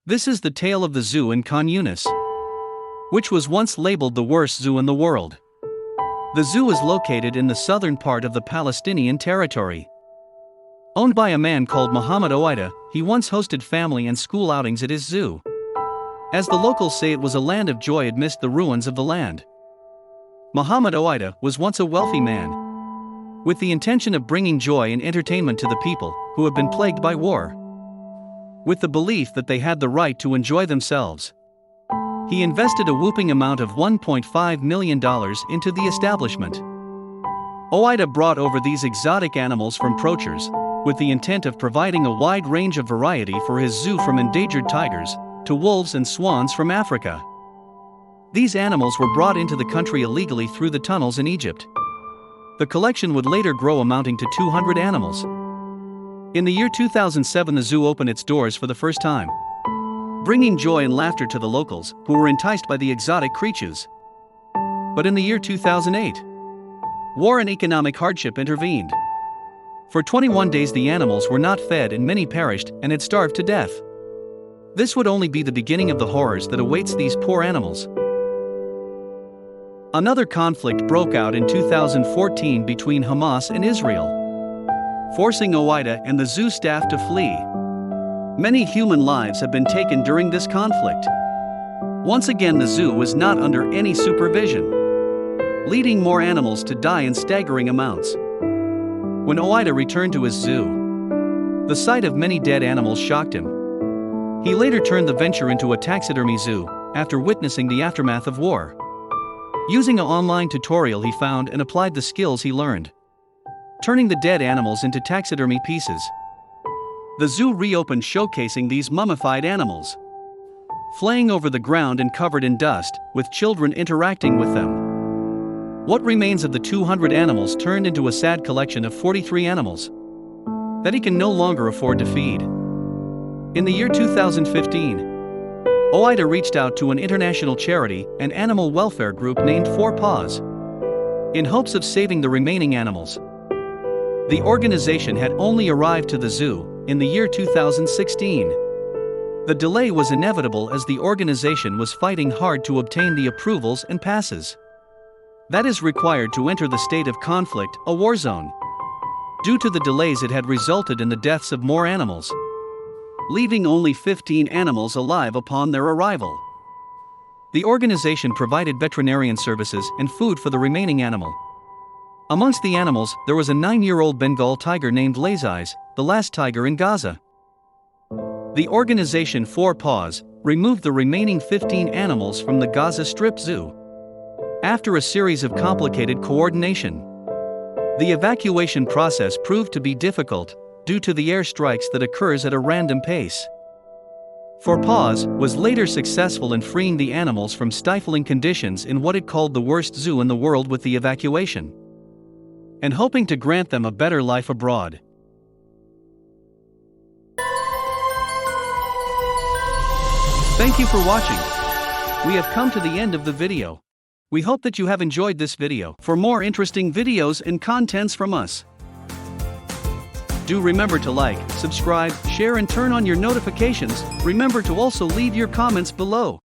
This is the tale of the zoo in Khan Yunis, which was once labeled the worst zoo in the world. The zoo is located in the southern part of the Palestinian territory. Owned by a man called Muhammad Oida, he once hosted family and school outings at his zoo. As the locals say, it was a land of joy amidst the ruins of the land. Muhammad Oida was once a wealthy man, with the intention of bringing joy and entertainment to the people who have been plagued by war. With the belief that they had the right to enjoy themselves, he invested a whopping amount of $1.5 million into the establishment. Oida brought over these exotic animals from poachers, with the intent of providing a wide range of variety for his zoo, from endangered tigers to wolves and swans from Africa. These animals were brought into the country illegally through the tunnels in Egypt. The collection would later grow, amounting to 200 animals. In the year 2007, the zoo opened its doors for the first time, bringing joy and laughter to the locals, who were enticed by the exotic creatures. But in the year 2008, war and economic hardship intervened. For 21 days the animals were not fed, and many perished and had starved to death. This would only be the beginning of the horrors that awaits these poor animals. Another conflict broke out in 2014 between Hamas and Israel, forcing Oida and the zoo staff to flee. Many human lives have been taken during this conflict. Once again, the zoo was not under any supervision, leading more animals to die in staggering amounts. When Oida returned to his zoo, the sight of many dead animals shocked him. He later turned the venture into a taxidermy zoo after witnessing the aftermath of war. Using an online tutorial, he found and applied the skills he learned, turning the dead animals into taxidermy pieces. The zoo reopened, showcasing these mummified animals, flaying over the ground and covered in dust, with children interacting with them. What remains of the 200 animals turned into a sad collection of 43 animals that he can no longer afford to feed. In the year 2015, Oida reached out to an international charity and animal welfare group named Four Paws, in hopes of saving the remaining animals. The organization had only arrived to the zoo in the year 2016. The delay was inevitable, as the organization was fighting hard to obtain the approvals and passes that is required to enter the state of conflict, a war zone. Due to the delays, it had resulted in the deaths of more animals, leaving only 15 animals alive upon their arrival. The organization provided veterinarian services and food for the remaining animal. Amongst the animals, there was a 9-year-old Bengal tiger named Laziz, the last tiger in Gaza. The organization Four Paws removed the remaining 15 animals from the Gaza Strip Zoo after a series of complicated coordination. The evacuation process proved to be difficult due to the airstrikes that occurs at a random pace. Four Paws was later successful in freeing the animals from stifling conditions in what it called the worst zoo in the world with the evacuation, and hoping to grant them a better life abroad. Thank you for watching. We have come to the end of the video. We hope that you have enjoyed this video. For more interesting videos and contents from us, do remember to like, subscribe, share and turn on your notifications. Remember to also leave your comments below.